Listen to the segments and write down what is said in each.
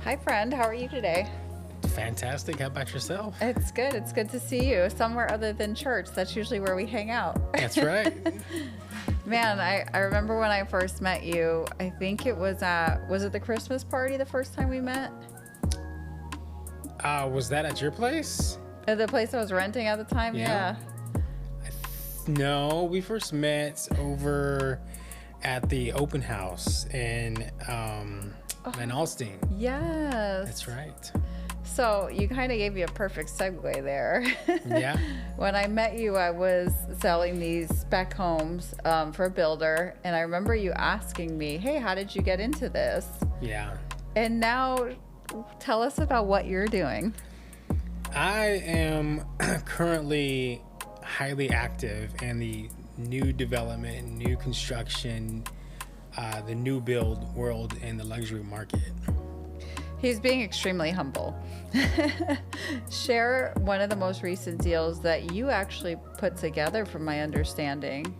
Hi, friend. How are you today? Fantastic. How about yourself? It's good. It's good to see you somewhere other than church. That's usually where we hang out. That's right. Man, I remember when I first met you. I think it was it the Christmas party the first time we met? Was that at your place? At the place I was renting at the time? Yeah. No, we first met over at the open house in Van Alstyne. Yes. That's right. So you kind of gave me a perfect segue there. Yeah. When I met you, I was selling these spec homes for a builder. And I remember you asking me, hey, how did you get into this? Yeah. And now tell us about what you're doing. I am currently highly active in the new development, new construction, the new build world in the luxury market. He's being extremely humble. Share one of the most recent deals that you actually put together, from my understanding.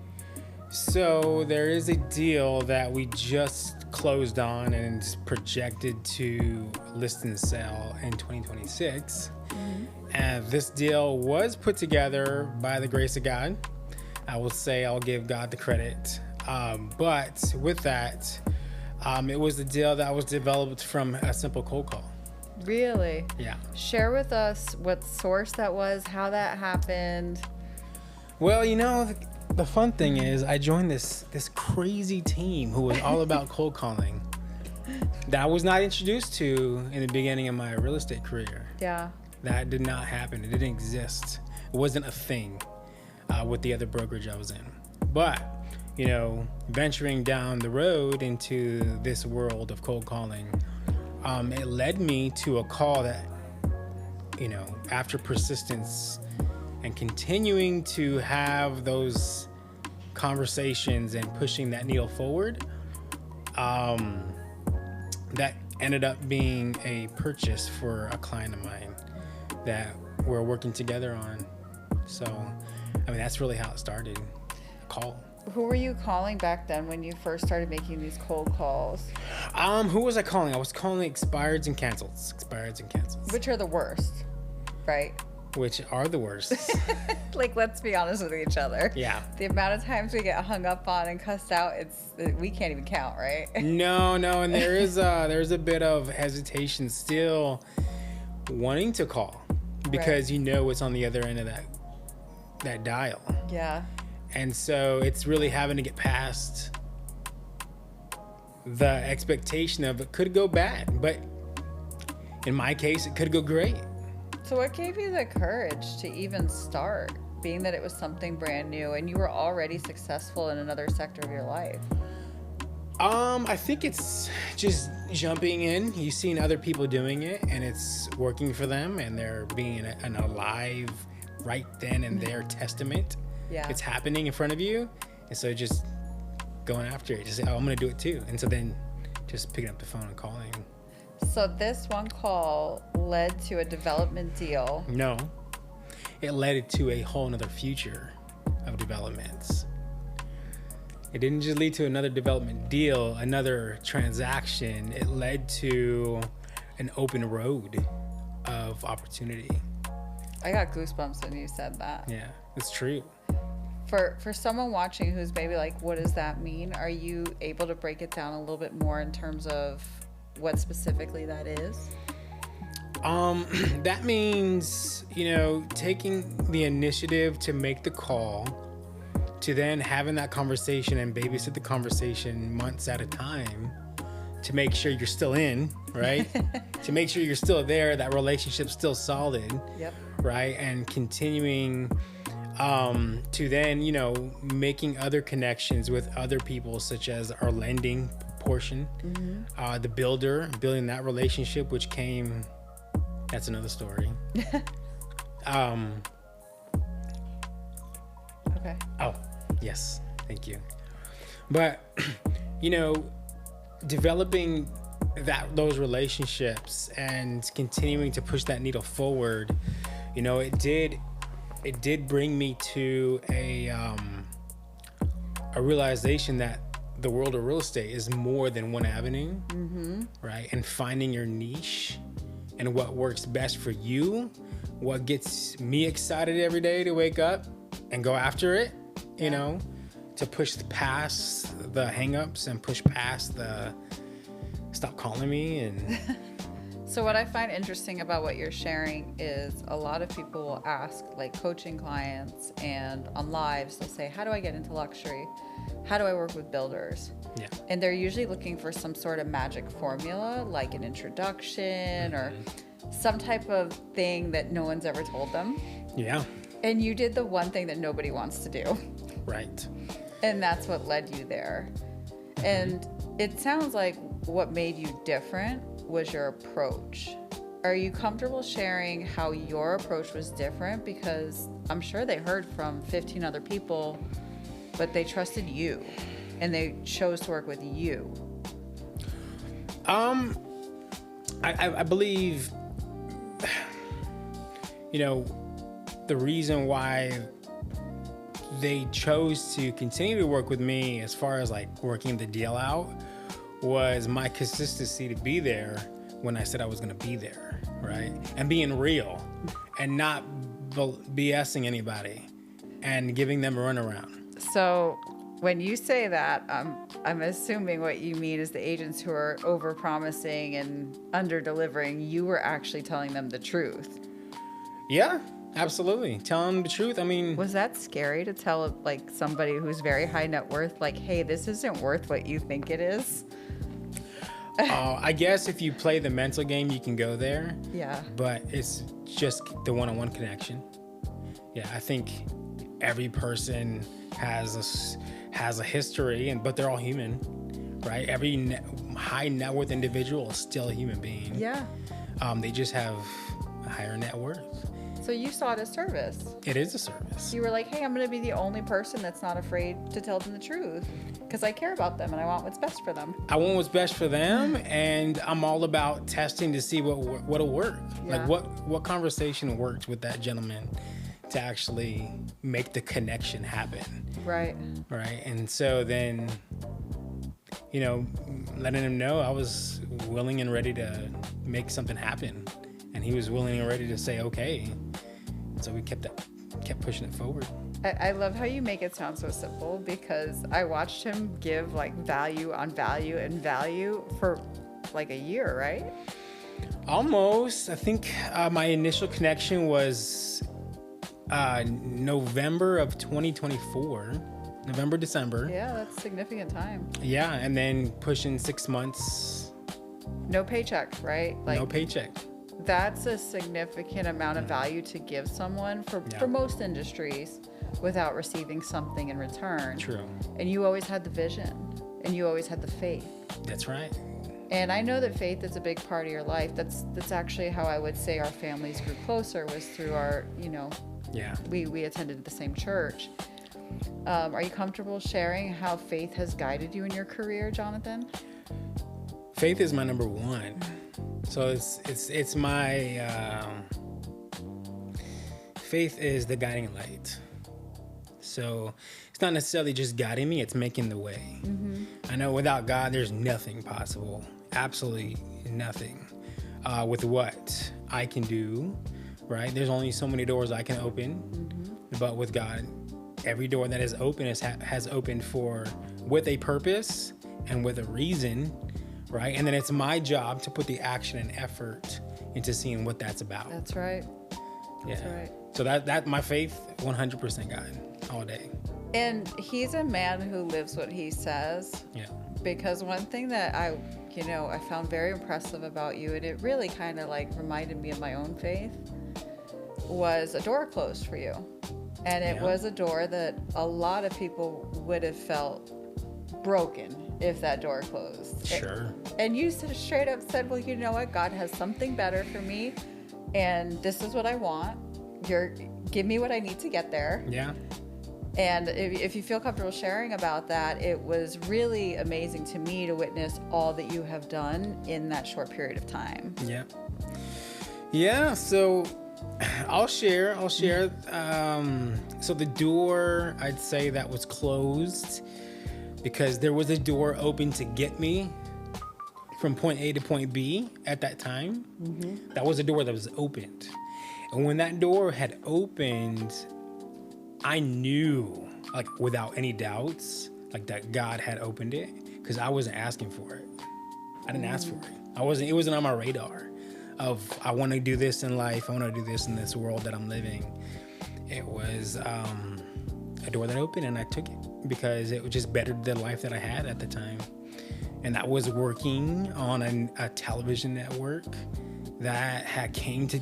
So there is a deal that we just closed on and it's projected to list and sell in 2026. And this deal was put together by the grace of God. I will say I'll give God the credit. But with that, it was the deal that was developed from a simple cold call. Really? Yeah. Share with us what source that was, how that happened. Well, the fun thing is I joined this crazy team who was all about cold calling that I was not introduced to in the beginning of my real estate career. Yeah. That did not happen. It didn't exist. It wasn't a thing with the other brokerage I was in. But, venturing down the road into this world of cold calling, it led me to a call that, after persistence and continuing to have those conversations and pushing that needle forward, that ended up being a purchase for a client of mine that we're working together on. So, that's really how it started. A call. Who were you calling back then when you first started making these cold calls? Who was I calling? I was calling expireds and cancels. Which are the worst, right? Which are the worst. Like, let's be honest with each other. Yeah. The amount of times we get hung up on and cussed out, we can't even count, right? No, and there's a bit of hesitation still wanting to call because right. What's on the other end of that dial. Yeah. And so it's really having to get past the expectation of it could go bad, but in my case, it could go great. So what gave you the courage to even start, being that it was something brand new and you were already successful in another sector of your life? I think it's just jumping in. You've seen other people doing it and it's working for them and they're being an alive right then and there testament. Yeah. It's happening in front of you. And so just going after it, just say, I'm going to do it too. And so then just picking up the phone and calling. So this one call led to a development deal. No, it led to a whole nother future of developments. It didn't just lead to another development deal, another transaction. It led to an open road of opportunity. I got goosebumps when you said that. Yeah, it's true. For someone watching who's maybe like, what does that mean? Are you able to break it down a little bit more in terms of what specifically that is? That means, taking the initiative to make the call, to then having that conversation and babysit the conversation months at a time to make sure you're still in, right? To make sure you're still there, that relationship's still solid. Yep. Right? And continuing to then, making other connections with other people, such as our lending portion, the builder, building that relationship, which came, that's another story. Okay. Oh, yes. Thank you. But, developing those relationships and continuing to push that needle forward, it did bring me to a realization that the world of real estate is more than one avenue, right? And finding your niche and what works best for you, what gets me excited every day to wake up and go after it, you know, to push past the hangups and push past the stop calling me. And so what I find interesting about what you're sharing is a lot of people will ask, like coaching clients and on lives, they'll say, how do I get into luxury? How do I work with builders? Yeah. And they're usually looking for some sort of magic formula, like an introduction or some type of thing that no one's ever told them. Yeah. And you did the one thing that nobody wants to do. Right. And that's what led you there. And it sounds like what made you different was your approach. Are you comfortable sharing how your approach was different? Because I'm sure they heard from 15 other people, but they trusted you and they chose to work with you. I believe, you know, the reason why they chose to continue to work with me as far as like working the deal out was my consistency to be there when I said I was going to be there, right? And being real and not BSing anybody and giving them a runaround. So when you say that, I'm assuming what you mean is the agents who are over-promising and under-delivering, you were actually telling them the truth. Yeah, absolutely. Tell them the truth. I mean, was that scary to tell like somebody who's very high net worth, like, hey, this isn't worth what you think it is? I guess if you play the mental game, you can go there. Yeah. But it's just the one-on-one connection. Yeah, I think every person has a history, but they're all human, right? Every high net worth individual is still a human being. Yeah. They just have a higher net worth. So you saw it as service. It is a service. You were like, hey, I'm going to be the only person that's not afraid to tell them the truth because I care about them and I want what's best for them. I want what's best for them, and I'm all about testing to see what'll work. Yeah. Like what conversation worked with that gentleman to actually make the connection happen. Right. Right. And so then, you know, letting him know I was willing and ready to make something happen. And he was willing and ready to say, okay. So we kept pushing it forward. I love how you make it sound so simple because I watched him give like value on value and value for like a year, right? Almost. I think my initial connection was November of 2024. November, December. Yeah, that's significant time. Yeah, and then pushing 6 months. No paycheck, right? Like, no paycheck. That's a significant amount of value to give someone for most industries without receiving something in return. True. And you always had the vision and you always had the faith. That's right. And I know that faith is a big part of your life. That's actually how I would say our families grew closer was through our, you know, we attended the same church. Are you comfortable sharing how faith has guided you in your career, Johnathan? Faith is my number one. So it's my faith is the guiding light. So it's not necessarily just guiding me, it's making the way. Mm-hmm. I know without God, there's nothing possible. Absolutely nothing. With what I can do, right? There's only so many doors I can open. Mm-hmm. But with God, every door that is open has opened with a purpose and with a reason, right? And then it's my job to put the action and effort into seeing what that's about. That's right. That's right. So that my faith, 100% God, all day. And he's a man who lives what he says. Yeah. Because one thing that I found very impressive about you, and it really kind of like reminded me of my own faith, was a door closed for you. And it was a door that a lot of people would have felt broken if that door closed. Sure. And you straight up said, well, you know what? God has something better for me. And this is what I want. Give me what I need to get there. Yeah. And if you feel comfortable sharing about that, it was really amazing to me to witness all that you have done in that short period of time. Yeah. Yeah. So I'll share. So the door, I'd say that was closed because there was a door open to get me from point A to point B at that time. That was a door that was opened. And when that door had opened, I knew, like without any doubts, like that God had opened it, because I wasn't asking for it. I didn't ask for it. It wasn't on my radar of, I want to do this in life. I want to do this in this world that I'm living. It was a door that opened, and I took it because it just bettered the life that I had at the time. And that was working on a television network that came to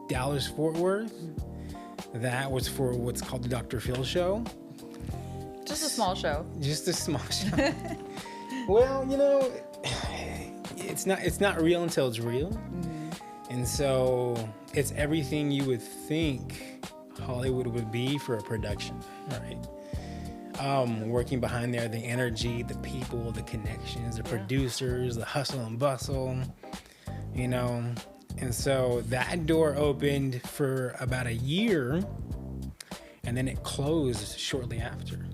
Dallas Fort Worth. That was for what's called the Dr. Phil show. Just a small show. Just a small show. Well, you know, it's not real until it's real. And so it's everything you would think Hollywood would be for a production, right? Working behind there, the energy, the people, the connections, the producers, the hustle and bustle, you know. And so that door opened for about a year, and then it closed shortly after.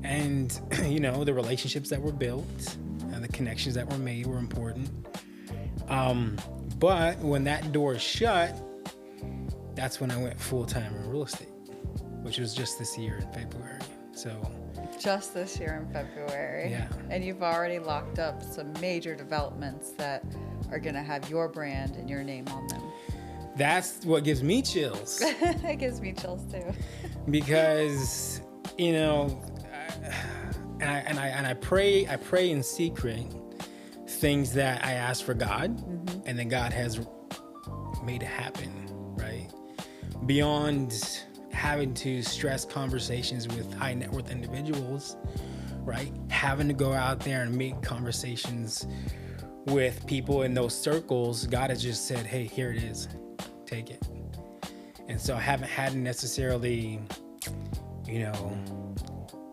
And, you know, the relationships that were built and the connections that were made were important. But when that door shut, that's when I went full-time in real estate, which was just this year in February. So just this year in February. Yeah. And you've already locked up some major developments that are going to have your brand and your name on them. That's what gives me chills. It gives me chills too. Because, you know, I pray in secret things that I ask for God, and then God has made it happen, right? Beyond having to stress conversations with high net worth individuals, right? Having to go out there and make conversations with people in those circles, God has just said, hey, here it is, take it. And so I haven't had to necessarily, you know,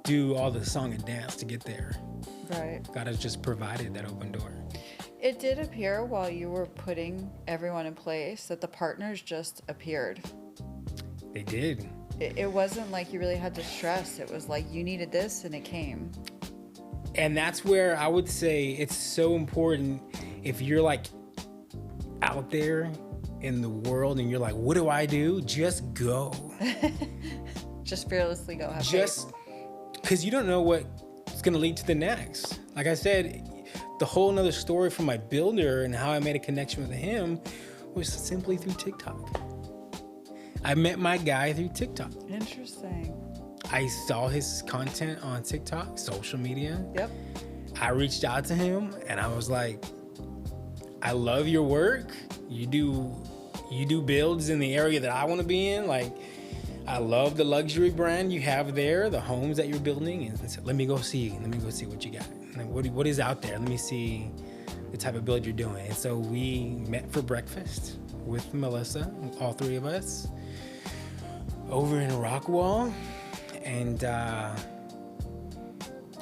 do all the song and dance to get there. Right. God has just provided that open door. It did appear while you were putting everyone in place that the partners just appeared. They did. It wasn't like you really had to stress. It was like you needed this and it came. And that's where I would say it's so important if you're like out there in the world and you're like, what do I do? Just go. Just fearlessly go. Have Just because you don't know what's going to lead to the next. Like I said, the whole nother story from my builder and how I made a connection with him was simply through TikTok. I met my guy through TikTok. Interesting. I saw his content on TikTok, social media. Yep. I reached out to him and I was like, I love your work. You do builds in the area that I want to be in. Like, I love the luxury brand you have there, the homes that you're building. And I said, let me go see what you got. Like, what is out there? Let me see the type of build you're doing. And so we met for breakfast with Melissa, all three of us, over in Rockwell. And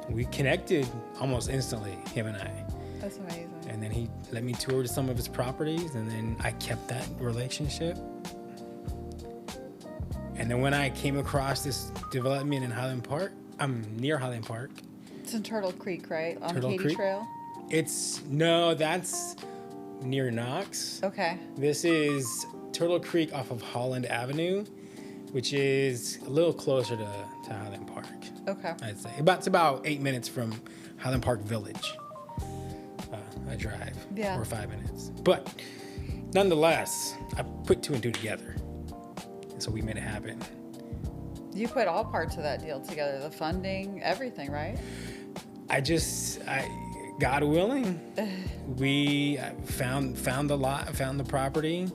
we connected almost instantly, him and I. That's amazing. And then he let me tour some of his properties, and then I kept that relationship. And then when I came across this development in Highland Park, I'm near Highland Park. It's in Turtle Creek, right? On Turtle Katy Creek? Trail? That's near Knox. Okay. This is Turtle Creek off of Holland Avenue, which is a little closer to Highland Park. Okay. I'd say. It's about 8 minutes from Highland Park Village. I drive. Yeah. Or 5 minutes. But nonetheless, I put two and two together. And so we made it happen. You put all parts of that deal together, the funding, everything, right? God willing, we found the lot, found the property,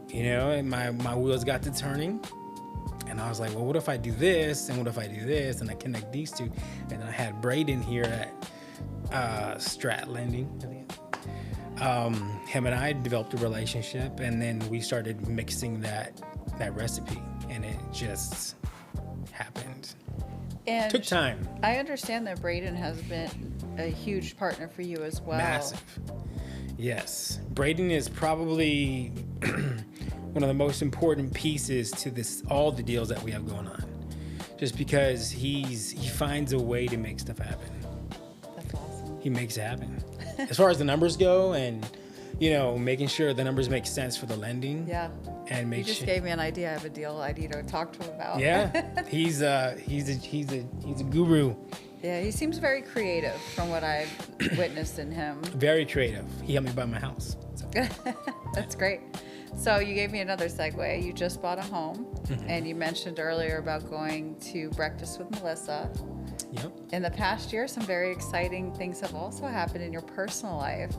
you know, and my wheels got to turning. And I was like, well, what if I do this? And what if I do this? And I connect these two. And I had Braden here at Strat Lending. Him and I developed a relationship, and then we started mixing that recipe, and it just happened. And Took time. I understand that Braden has been a huge partner for you as well. Massive. Yes. Braden is probably one of the most important pieces to all the deals that we have going on. just because he finds a way to make stuff happen. That's awesome. He makes it happen. As far as the numbers go, and making sure the numbers make sense for the lending. Yeah. And You just gave me an idea. I have a deal I need to talk to him about. Yeah, he's a guru. Yeah, he seems very creative from what I've witnessed in him. Very creative. He helped me buy my house. So. That's great. So you gave me another segue. You just bought a home, and you mentioned earlier about going to breakfast with Melissa. Yep. In the past year, some very exciting things have also happened in your personal life.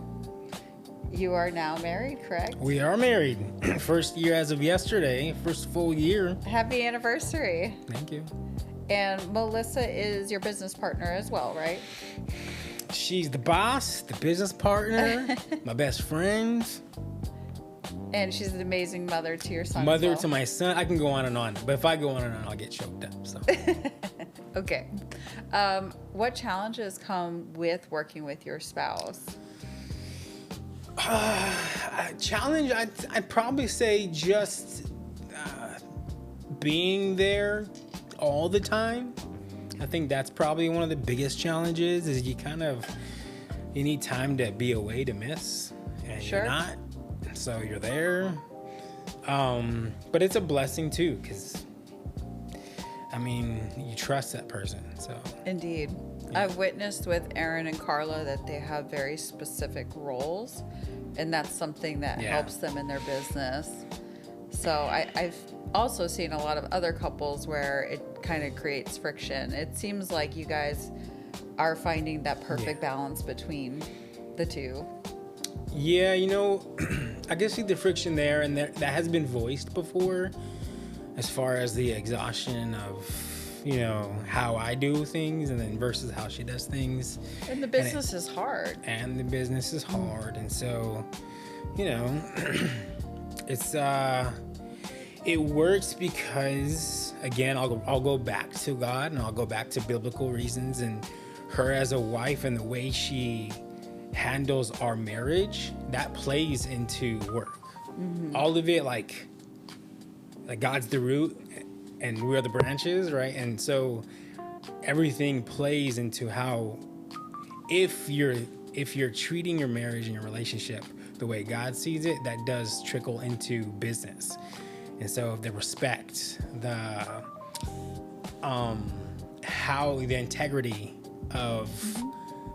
You are now married, correct? We are married. First year as of yesterday. First full year. Happy anniversary. Thank you. And Melissa is your business partner as well, right? She's the boss, the business partner, my best friend. And she's an amazing mother to your son. Mother as well. to my son. I can go on and on. But if I go on and on, I'll get choked up. So. Okay. What challenges come with working with your spouse? Challenge, I'd probably say just being there all the time. I think that's probably one of the biggest challenges is you need time to be away to miss, and Sure. you're not, so you're there. But it's a blessing too, because you trust that person. So Indeed. Yeah. I've witnessed with Aaron and Carla that they have very specific roles, and that's something that helps them in their business. So I've also seen a lot of other couples where it kind of creates friction. It seems like you guys are finding that perfect balance between the two. Yeah, I can see the friction there, and that has been voiced before as far as the exhaustion of how I do things and then versus how she does things. And the business is hard. And the business is hard. And so, it's, it works because, again, I'll go back to God and I'll go back to biblical reasons and her as a wife and the way she handles our marriage, that plays into work. All of it, like God's the root and we are the branches, right? And so everything plays into how, if you're treating your marriage and your relationship the way God sees it, that does trickle into business. And so the respect, the how the integrity of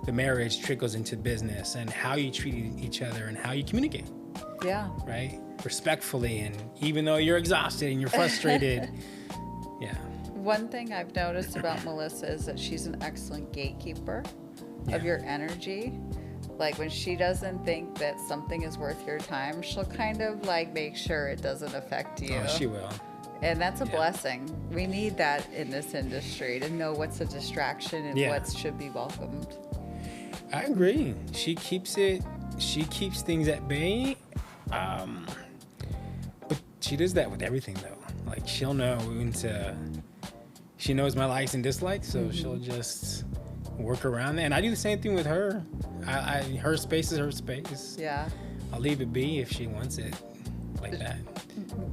the marriage trickles into business, and how you treat each other and how you communicate. Yeah. Right? Respectfully, and even though you're exhausted and you're frustrated. Yeah. One thing I've noticed about Melissa is that she's an excellent gatekeeper of your energy. Like when she doesn't think that something is worth your time, she'll kind of make sure it doesn't affect you. Oh, she will. And that's a blessing. We need that in this industry, to know what's a distraction and what should be welcomed. I agree. She keeps things at bay. But she does that with everything though. Like she'll know she knows my likes and dislikes, so she'll just work around that. And I do the same thing with her. Her space is her space. Yeah. I'll leave it be if she wants it like that.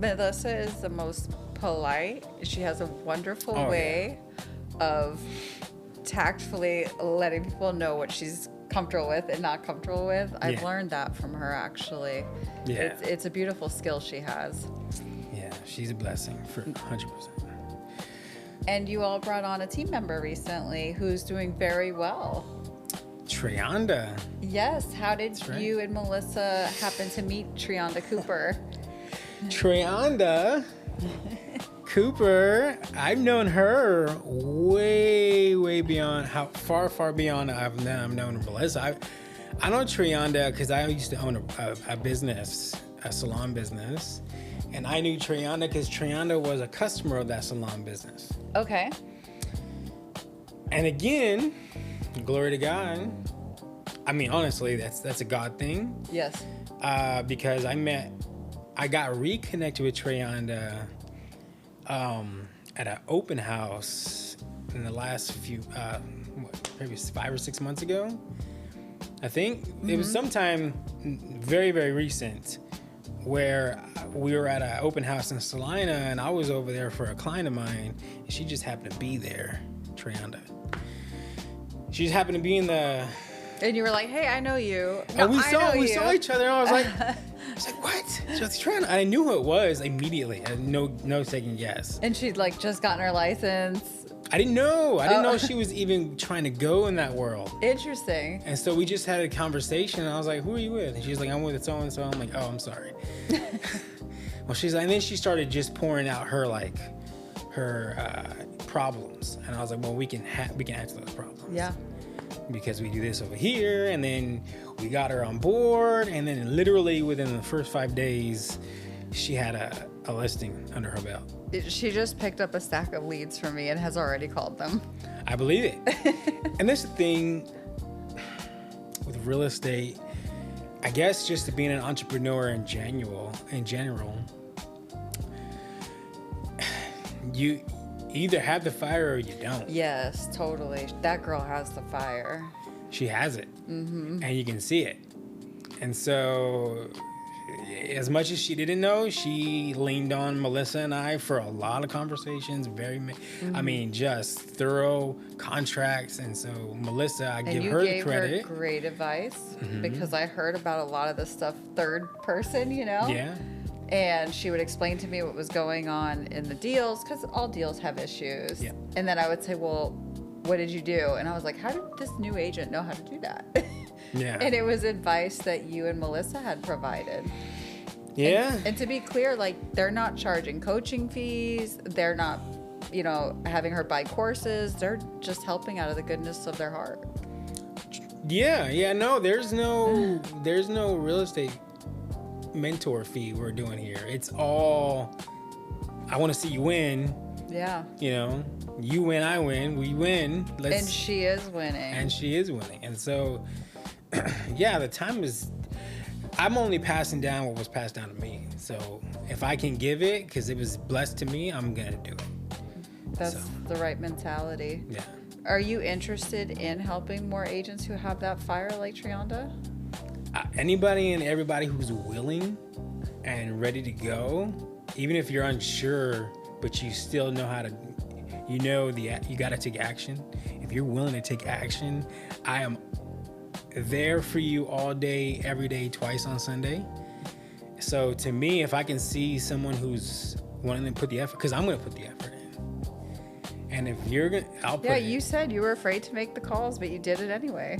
Melissa is the most polite. She has a wonderful way of tactfully letting people know what she's comfortable with and not comfortable with. I've learned that from her, actually. Yeah. It's a beautiful skill she has. Yeah, she's a blessing for 100%. And you all brought on a team member recently who's doing very well. Trianda. Yes. How did you and Melissa happen to meet Trianda Cooper? Trianda Cooper, I've known her way beyond how far beyond I've known Melissa. I know Trianda because I used to own a business, a salon business, and I knew Trianda because Trianda was a customer of that salon business. Okay. And again, glory to God. I mean, honestly, that's a God thing. Yes. Because I got reconnected with Trianda at an open house in the last few, maybe 5 or 6 months ago. I think it was sometime very recent. where we were at an open house in Salina, and I was over there for a client of mine, and she just happened to be there, Trianda. She just happened to be in the... And you were like, hey, I know you. No, we saw each other, and I was like, what? She was Trianda. I knew who it was immediately. I had no second guess. And she'd like just gotten her license. I didn't know she was even trying to go in that world. Interesting. And so we just had a conversation, and I was like, who are you with? And she's like, I'm with so-and-so. I'm like, oh, I'm sorry. Well, she's like, and then she started just pouring out her problems. And I was like, well, we can answer those problems. Yeah. Because we do this over here, and then we got her on board, and then literally within the first 5 days, she had a listing under her belt. She just picked up a stack of leads for me and has already called them. I believe it. And that's the thing with real estate, I guess just being an entrepreneur in general, you either have the fire or you don't. Yes, totally. That girl has the fire. She has it. Mm-hmm. And you can see it. And so, as much as she didn't know, she leaned on Melissa and I for a lot of conversations. I mean, just thorough contracts. And so, Melissa, I give her the credit. And you gave her great advice because I heard about a lot of this stuff third person, you know? Yeah. And she would explain to me what was going on in the deals, because all deals have issues. Yeah. And then I would say, well, what did you do? And I was like, how did this new agent know how to do that? Yeah. And it was advice that you and Melissa had provided. Yeah. And to be clear, like, they're not charging coaching fees. They're not, having her buy courses. They're just helping out of the goodness of their heart. Yeah. No, there's no real estate mentor fee we're doing here. It's all, I want to see you win. Yeah. You win, I win, we win. And she is winning. And so, yeah, the time is, I'm only passing down what was passed down to me. So if I can give it, because it was blessed to me, I'm going to do it. That's the right mentality. Yeah. Are you interested in helping more agents who have that fire like Trianda? Anybody and everybody who's willing and ready to go, even if you're unsure, but you still know how to, you got to take action. If you're willing to take action, I am there for you all day, every day, twice on Sunday. So to me, if I can see someone who's wanting to put the effort, because I'm going to put the effort in. And if you're going to, I'll put it in. Yeah, you said you were afraid to make the calls, but you did it anyway.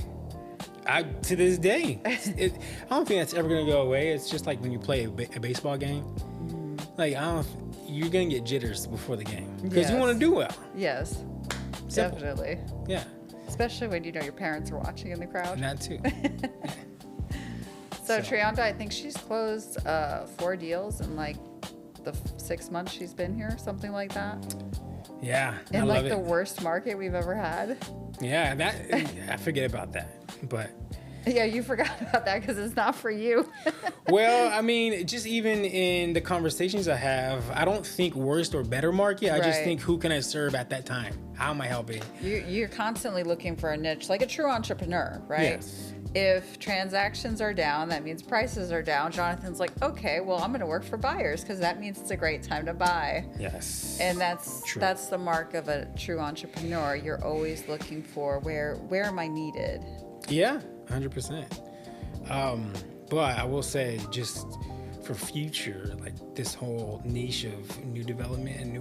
To this day, I don't think that's ever going to go away. It's just like when you play a baseball game. Like, you're going to get jitters before the game because you want to do well. Yes, Simple. definitely. Yeah. Especially when your parents are watching in the crowd. And that too. So Trianda, I think she's closed 4 deals in like the 6 months she's been here, something like that. Yeah. In like the worst market we've ever had. Yeah, I forget about that. But yeah, you forgot about that because it's not for you. Well, I mean, just even in the conversations I have, I don't think worst or better market. I just think, who can I serve at that time? How am I helping? You're constantly looking for a niche, like a true entrepreneur, right? Yes. If transactions are down, that means prices are down. Jonathan's like, okay, well, I'm going to work for buyers because that means it's a great time to buy. Yes. And that's the mark of a true entrepreneur. You're always looking for where am I needed? Yeah, 100%. But I will say, just for future, like this whole niche of new development and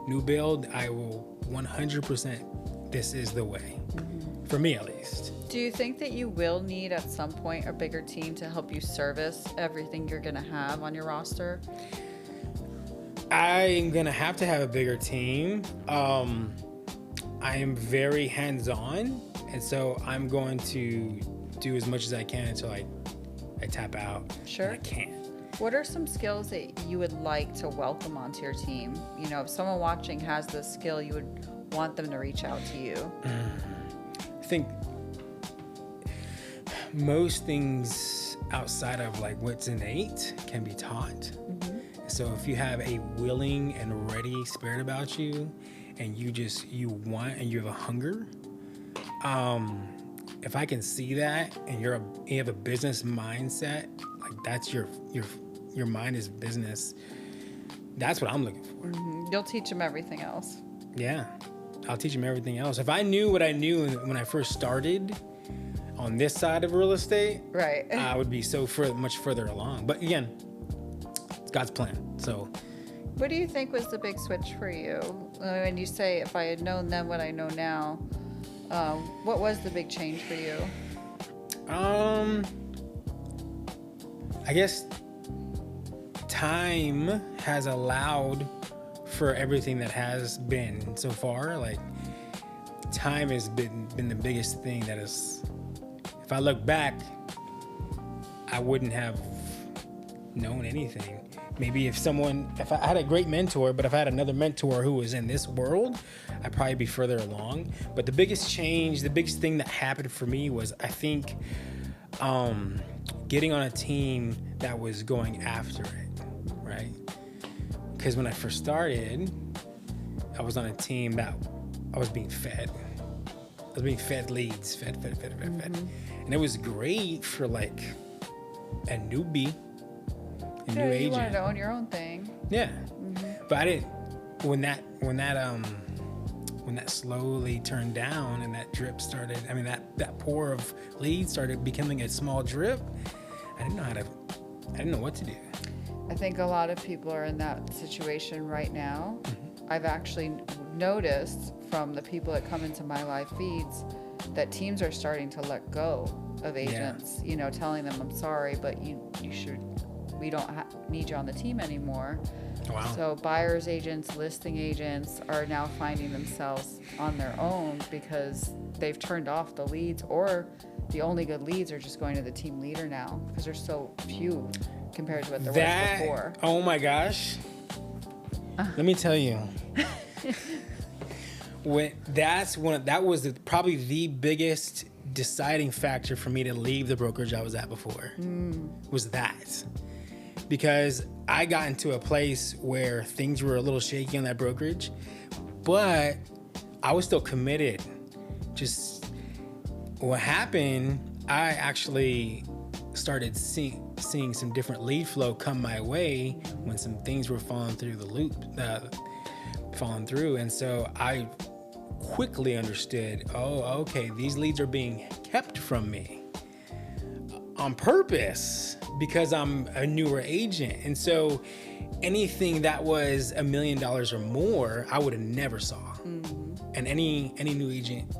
new build, I will 100%. This is the way, for me at least. Do you think that you will need at some point a bigger team to help you service everything you're going to have on your roster? I am going to have a bigger team. I am very hands-on, and so I'm going to do as much as I can until I tap out. Sure. And I can't. What are some skills that you would like to welcome onto your team? If someone watching has this skill, you would want them to reach out to you. I think most things outside of like what's innate can be taught. So if you have a willing and ready spirit about you, and you want and you have a hunger, if I can see that, and you have a business mindset, like that's your your mind is business, that's what I'm looking for. You'll teach them everything else. Yeah, I'll teach them everything else. If I knew what I knew when I first started on this side of real estate, Right. I would be so much further along. But again, it's God's plan. So, What do you think was the big switch for you? When you say, if I had known then what I know now, what was the big change for you? I guess time has allowed for everything that has been so far. Like, time has been the biggest thing that is, if I look back, I wouldn't have known anything. Maybe if I had a great mentor, but if I had another mentor who was in this world, I'd probably be further along. But the biggest change, the biggest thing that happened for me was, I think, getting on a team that was going after it, right? Because when I first started, I was on a team that I was being fed. I was being fed leads, fed. And it was great for like a newbie, a new agent. You wanted to own your own thing. Yeah. But I didn't, when that slowly turned down and that drip started, that pour of leads started becoming a small drip, I didn't know what to do. I think a lot of people are in that situation right now. I've actually noticed from the people that come into my live feeds that teams are starting to let go of agents, telling them, I'm sorry, but we don't need you on the team anymore. Wow. So buyers agents, listing agents are now finding themselves on their own because they've turned off the leads, or the only good leads are just going to the team leader now because there's so few compared to what there was before. Oh my gosh. Let me tell you. That was probably the biggest deciding factor for me to leave the brokerage I was at before. Was that. Because I got into a place where things were a little shaky on that brokerage, but I was still committed. Just what happened, I actually started seeing some different lead flow come my way when some things were falling through the loop, and so I quickly understood, okay, these leads are being kept from me on purpose because I'm a newer agent. And so anything that was $1 million or more, I would have never saw. And any new agent,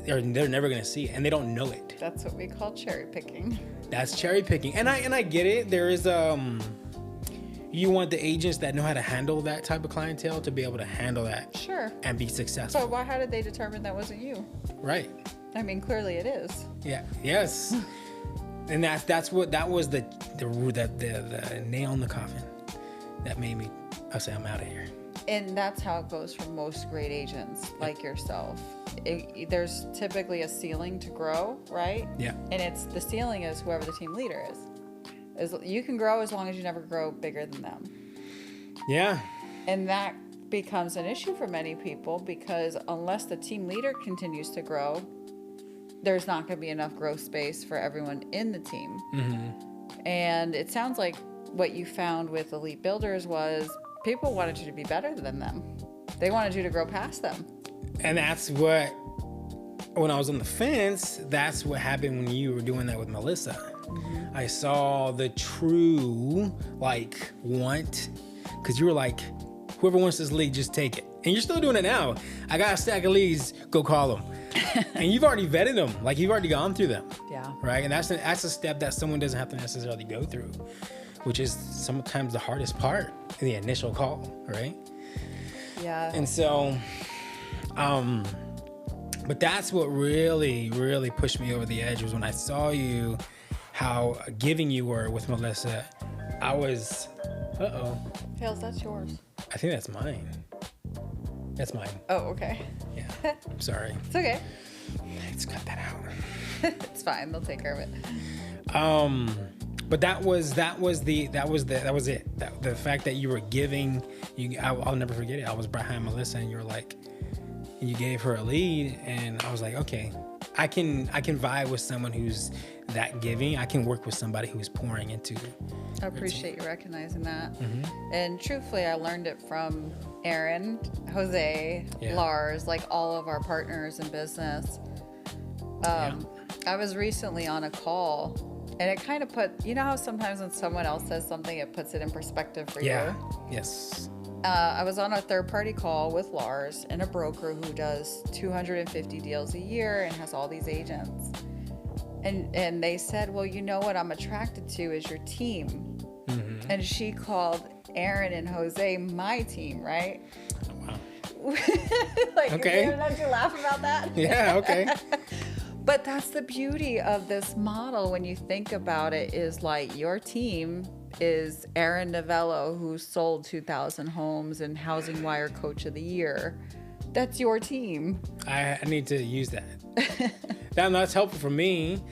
they're never going to see it, and they don't know it. That's what we call cherry picking. That's cherry picking. And I get it. There is, you want the agents that know how to handle that type of clientele to be able to handle that. Sure. And be successful. But how did they determine that wasn't you? Right. Clearly it is. Yeah. Yes. And that was the nail in the coffin that made me, I say, I'm out of here. And that's how it goes for most great agents like yourself. There's typically a ceiling to grow, right? Yeah. And the ceiling is whoever the team leader is. You can grow as long as you never grow bigger than them. Yeah. And that becomes an issue for many people because unless the team leader continues to grow, there's not going to be enough growth space for everyone in the team. And it sounds like what you found with Elite Builders was people wanted you to be better than them. They wanted you to grow past them. And that's what, when I was on the fence, that's what happened when you were doing that with Melissa. I saw the true, want, because you were like, whoever wants this lead, just take it. And you're still doing it now. I got a stack of leads, go call them. And you've already vetted them. You've already gone through them. Yeah. Right? And that's a step that someone doesn't have to necessarily go through, which is sometimes the hardest part, the initial call, right? Yeah. And so, but that's what really, really pushed me over the edge was when I saw you, how giving you were with Melissa. I was, Hales, that's yours. I think that's mine. That's mine. Oh, okay. Yeah. I'm sorry. It's okay. Let's cut that out. It's fine. They'll take care of it. But that was it. The fact that you were giving, I'll never forget it. I was behind Melissa and you were like, and you gave her a lead, and I was like, okay, I can vibe with someone who's that giving. I can work with somebody who's pouring into. I appreciate you recognizing that. Mm-hmm. And truthfully, I learned it from Aaron, Jose, Lars, like all of our partners in business. I was recently on a call, and it kind of put, you know how sometimes when someone else says something, it puts it in perspective for you? Yes. I was on a third-party call with Lars and a broker who does 250 deals a year and has all these agents. And they said, well, you know what I'm attracted to is your team. Mm-hmm. And she called Aaron and Jose my team, right? Wow. Like, okay. Don't you laugh about that? Yeah, okay. But that's the beauty of this model when you think about it, is like your team is Aaron Novello, who sold 2,000 homes and Housing Wire Coach of the Year. That's your team. I need to use that. That's helpful for me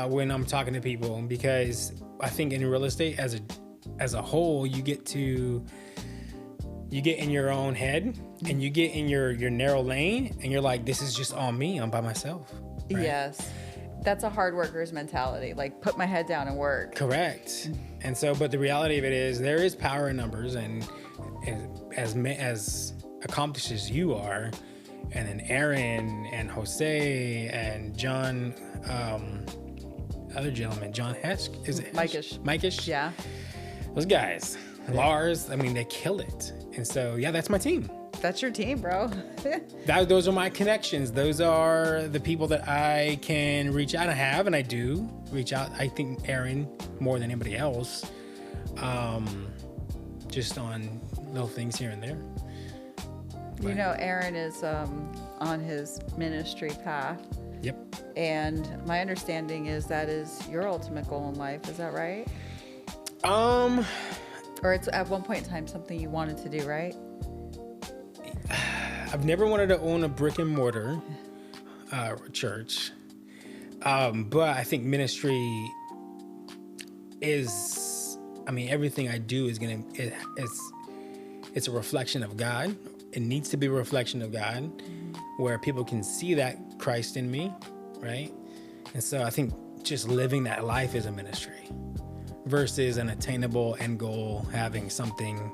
when I'm talking to people, because I think in real estate as a whole, you get in your own head and you get in your narrow lane and you're like, this is just all me. I'm by myself. Right? Yes. That's a hard worker's mentality. Like, put my head down and work. Correct. And so, but the reality of it is there is power in numbers, and as accomplished as you are, and then Aaron and Jose and John, other gentleman, John Hesk, is it Mikish? Yeah. Those guys, Lars, I mean, they kill it. And so, yeah, that's my team. That's your team, bro. Those are my connections. Those are the people that I can reach out. And I do reach out. I think Aaron more than anybody else, just on little things here and there. You know, Aaron is on his ministry path. Yep. And my understanding is that is your ultimate goal in life. Is that right? Or it's at one point in time something you wanted to do, right? I've never wanted to own a brick and mortar church, but I think ministry is, I mean, everything I do is it's a reflection of God. It needs to be a reflection of God, where people can see that Christ in me, right? And so I think just living that life is a ministry versus an attainable end goal, having something,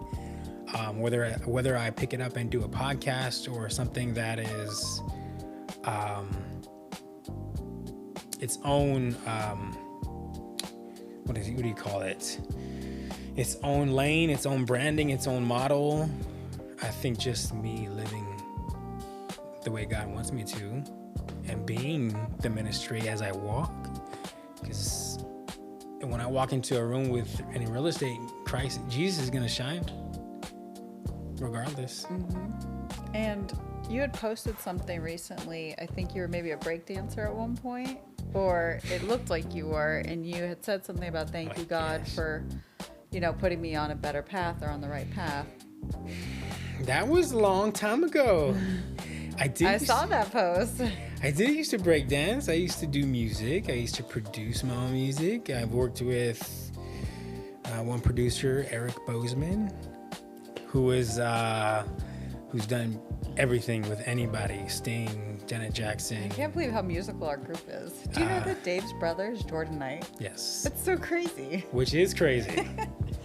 whether I pick it up and do a podcast or something that is its own, what do you call it? Its own lane, its own branding, its own model. I think just me living the way God wants me to and being the ministry as I walk. Because when I walk into a room with any real estate, Jesus is going to shine regardless. Mm-hmm. And you had posted something recently. I think you were maybe a break dancer at one point, or it looked like you were, and you had said something about thank you, God, for, putting me on a better path or on the right path. That was a long time ago. I saw that post. I did used to break dance. I used to do music. I used to produce my own music. I've worked with one producer, Eric Bozeman, who's done everything with anybody, Sting, Janet Jackson. I can't believe how musical our group is. Do you know that Dave's brother is Jordan Knight? Yes. It's so crazy. Which is crazy.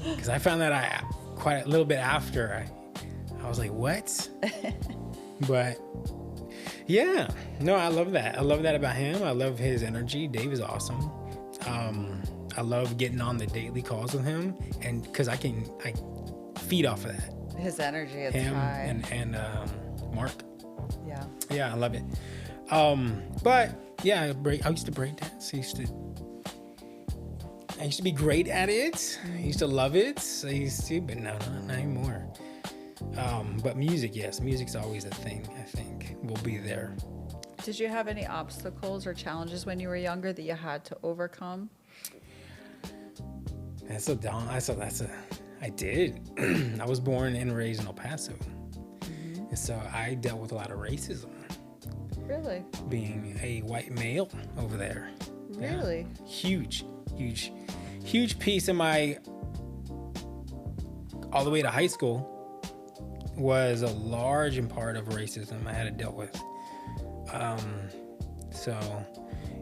Because I found that quite a little bit after. I was like, what? But yeah, no, I love that. I love that about him. I love his energy. Dave is awesome. I love getting on the daily calls with him, and because I feed off of that. His energy is him high. And Mark. Yeah, I love it. But yeah, I used to break dance. I used to be great at it. I used to love it. But no, not anymore. But music, yes, music's always a thing. I think will be there. Did you have any obstacles or challenges when you were younger that you had to overcome? I did. I was born and raised in El Paso. Mm-hmm. And so I dealt with a lot of racism. Really? Being a white male over there. Really? Yeah. Huge piece of my, all the way to high school, was a large part of racism I had to deal with. So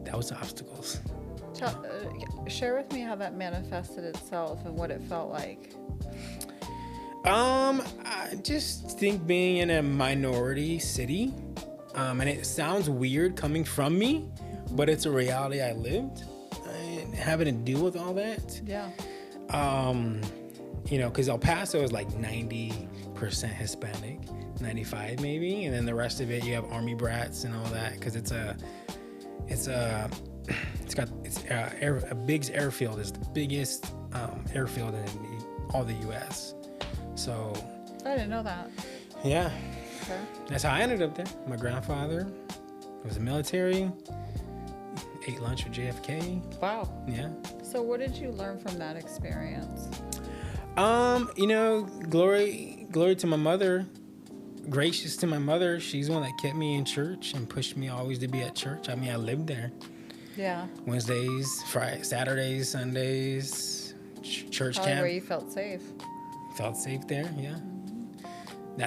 that was the obstacles. Share with me how that manifested itself and what it felt like. I just think being in a minority city, and it sounds weird coming from me, but it's a reality I lived, and having to deal with all that. Yeah. Because El Paso is like 90% Hispanic, 95 maybe, and then the rest of it you have Army brats and all that, because it's a Biggs airfield is the biggest airfield in all the U.S. So I didn't know that. Yeah. Okay. That's how I ended up there. My grandfather was in the military, ate lunch with JFK. Wow. Yeah. So what did you learn from that experience? Glory to my mother. Gracious to my mother. She's the one that kept me in church and pushed me always to be at church. I mean, I lived there. Yeah. Wednesdays, Fridays, Saturdays, Sundays, church Probably camp. where you felt safe. Felt safe there, yeah.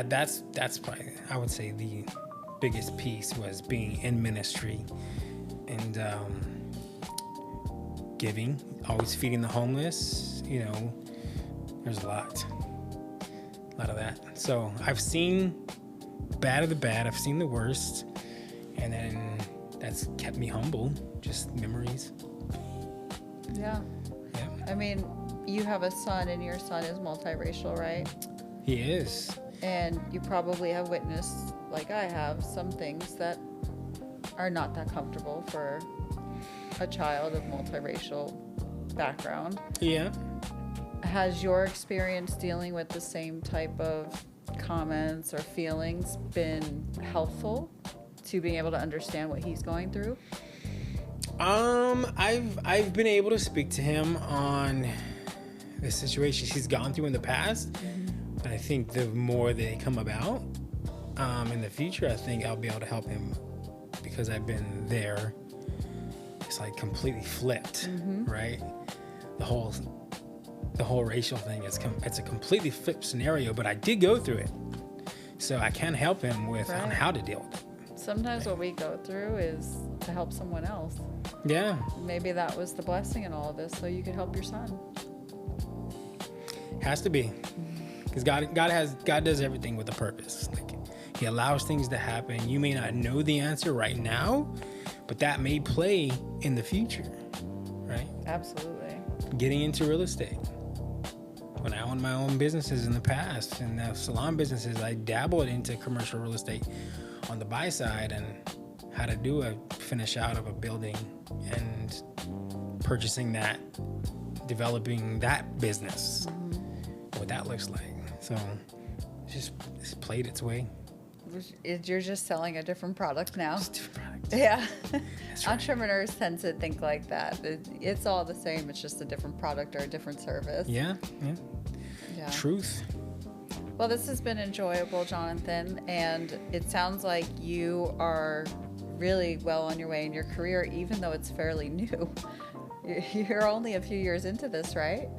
That's probably, I would say, the biggest piece was being in ministry and giving, always feeding the homeless. There's a lot of that. So I've seen bad of the bad, I've seen the worst, and then that's kept me humble. Just memories. Yeah. I mean, you have a son, and your son is multiracial, right? He is. And you probably have witnessed, like I have, some things that are not that comfortable for a child of multiracial background. Yeah. Has your experience dealing with the same type of comments or feelings been helpful to being able to understand what he's going through? I've been able to speak to him on the situation he's gone through in the past. Mm-hmm. But I think the more they come about in the future, I think I'll be able to help him because I've been there. It's like completely flipped, mm-hmm. right? The whole racial thing it's a completely flipped scenario, but I did go through it, so I can help him with on how to deal with it. Sometimes what we go through is to help someone else. Yeah. Maybe that was the blessing in all of this, so you could help your son. Has to be, because God does everything with a purpose. Like, He allows things to happen. You may not know the answer right now, but that may play in the future, right? Absolutely. Getting into real estate. When I owned my own businesses in the past, and salon businesses, I dabbled into commercial real estate on the buy side and how to do a finish out of a building and purchasing that, developing that business, what that looks like. So it's played its way. You're just selling a different product now. Just different products. Yeah. That's right. Entrepreneurs tend to think like that. It's all the same. It's just a different product or a different service. Yeah. Truth. Well, this has been enjoyable, Johnathan, and it sounds like you are really well on your way in your career, even though it's fairly new. You're only a few years into this, right?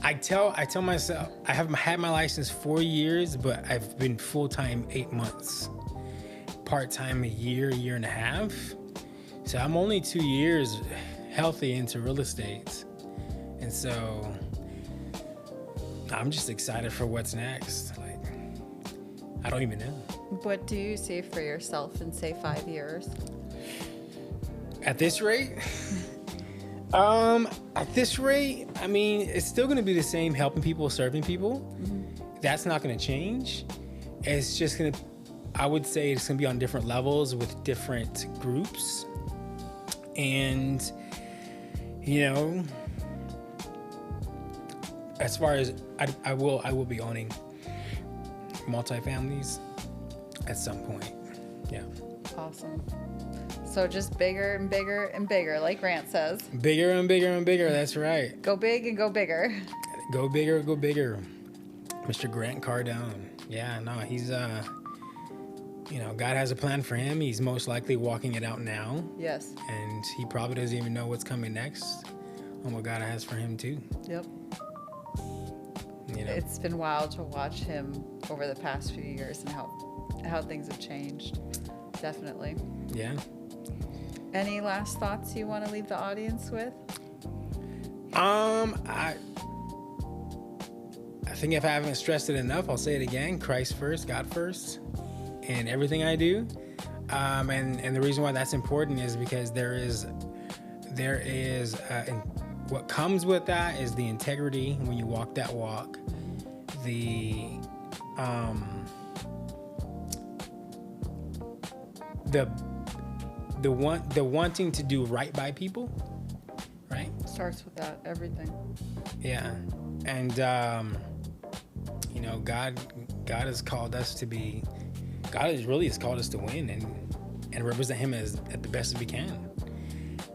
I tell myself I have had my license 4 years, but I've been full-time 8 months, part-time a year and a half. So I'm only 2 years healthy into real estate, and so I'm just excited for what's next. Like, I don't even know. What do you see for yourself in, say, 5 years? At this rate? At this rate, I mean, it's still going to be the same, helping people, serving people. Mm-hmm. That's not going to change. It's just going to, I would say it's going to be on different levels with different groups. And, as far as I will be owning multifamilies at some point. Yeah. Awesome. So just bigger and bigger and bigger, like Grant says. Bigger and bigger and bigger. That's right. Go big and go bigger. Go bigger, go bigger. Mr. Grant Cardone. Yeah, no, he's God has a plan for him. He's most likely walking it out now. Yes. And he probably doesn't even know what's coming next and what God has for him too. Yep. It's been wild to watch him over the past few years and how things have changed. Definitely. Yeah. Any last thoughts you want to leave the audience with? I think if I haven't stressed it enough, I'll say it again. Christ first, God first, in everything I do. And the reason why that's important is because there is and what comes with that is the integrity when you walk that walk, the wanting to do right by people, right? Starts with that, everything. Yeah. And God has called us to be, God has called us to win and represent him as at the best as we can.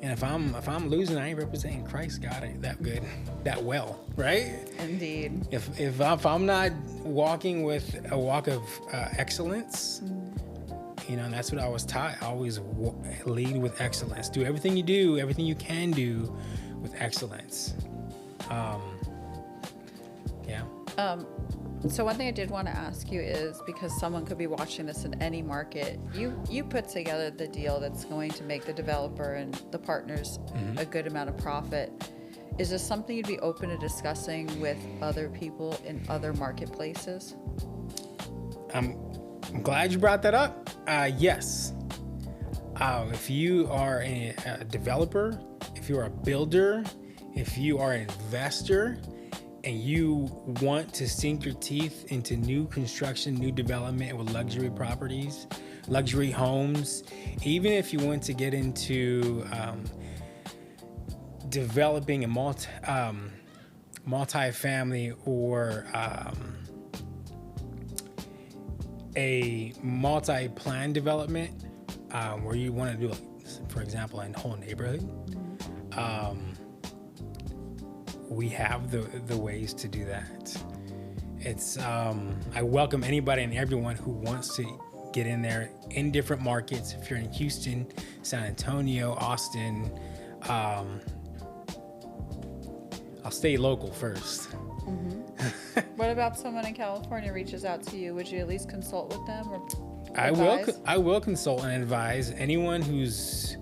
And if I'm losing, I ain't representing Christ, God, ain't that good, that well, right? Indeed. If I'm not walking with a walk of excellence, and that's what I was taught. I always lead with excellence. Do everything you can do with excellence. So one thing I did want to ask you is, because someone could be watching this in any market, you put together the deal that's going to make the developer and the partners a good amount of profit. Is this something you'd be open to discussing with other people in other marketplaces? I'm glad you brought that up. Yes. If you are a developer, if you're a builder, if you are an investor, and you want to sink your teeth into new construction, new development with luxury properties, luxury homes, even if you want to get into developing a multi-family or a multi-plan development where you want to do, for example, a whole neighborhood, we have the ways to do that. It's I welcome anybody and everyone who wants to get in there in different markets. If you're in Houston, San Antonio, Austin, I'll stay local first. What about someone in California reaches out to you? Would you at least consult with them or advise? I will consult and advise anyone who's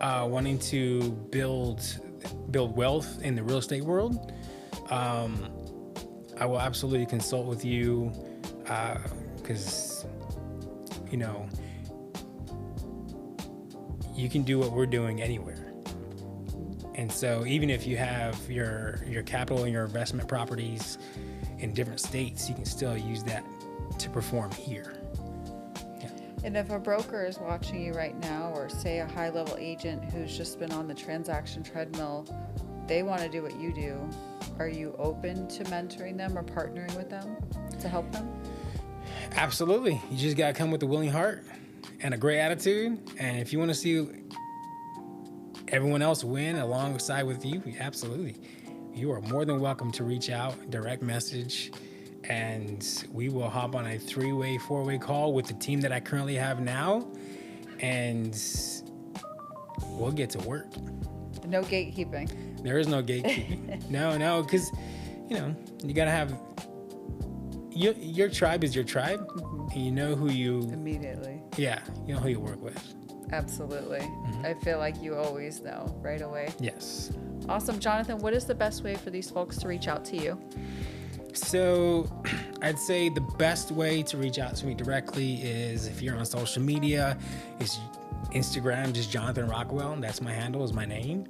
wanting to build wealth in the real estate world. I will absolutely consult with you because you can do what we're doing anywhere. And so even if you have your capital and your investment properties in different states, you can still use that to perform here. Yeah. And if a broker is watching you right now, or say a high-level agent who's just been on the transaction treadmill, they want to do what you do, are you open to mentoring them or partnering with them to help them? Absolutely. You just got to come with a willing heart and a great attitude. And if you want to see everyone else win alongside with you, absolutely. You are more than welcome to reach out, direct message, and we will hop on a 3-way, 4-way call with the team that I currently have now, and we'll get to work. No gatekeeping. There is no gatekeeping. No, because, you got to have, your tribe is your tribe, and you know who you... Immediately. Yeah, you know who you work with. Absolutely. I feel like you always know right away. Yes. Awesome. Johnathan, what is the best way for these folks to reach out to you? So I'd say the best way to reach out to me directly is, if you're on social media, is Instagram, just Johnathan Rockwell. That's my handle, is my name.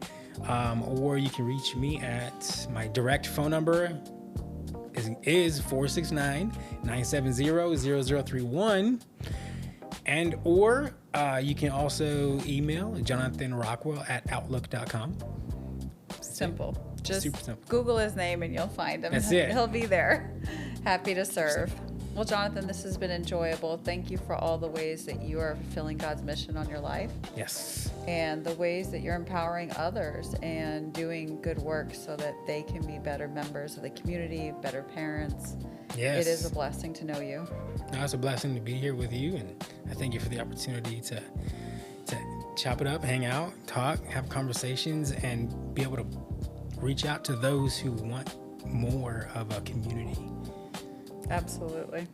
Or you can reach me at my direct phone number is 469-970-0031. Or you can also email JonathanRockwell@outlook.com. Simple. Just super simple. Google his name and you'll find him. That's it. He'll be there. Happy to serve. Well, Johnathan, this has been enjoyable. Thank you for all the ways that you are fulfilling God's mission on your life. Yes. And the ways that you're empowering others and doing good work so that they can be better members of the community, better parents. Yes. It is a blessing to know you. No, it's a blessing to be here with you, and I thank you for the opportunity to chop it up, hang out, talk, have conversations, and be able to reach out to those who want more of a community. Absolutely.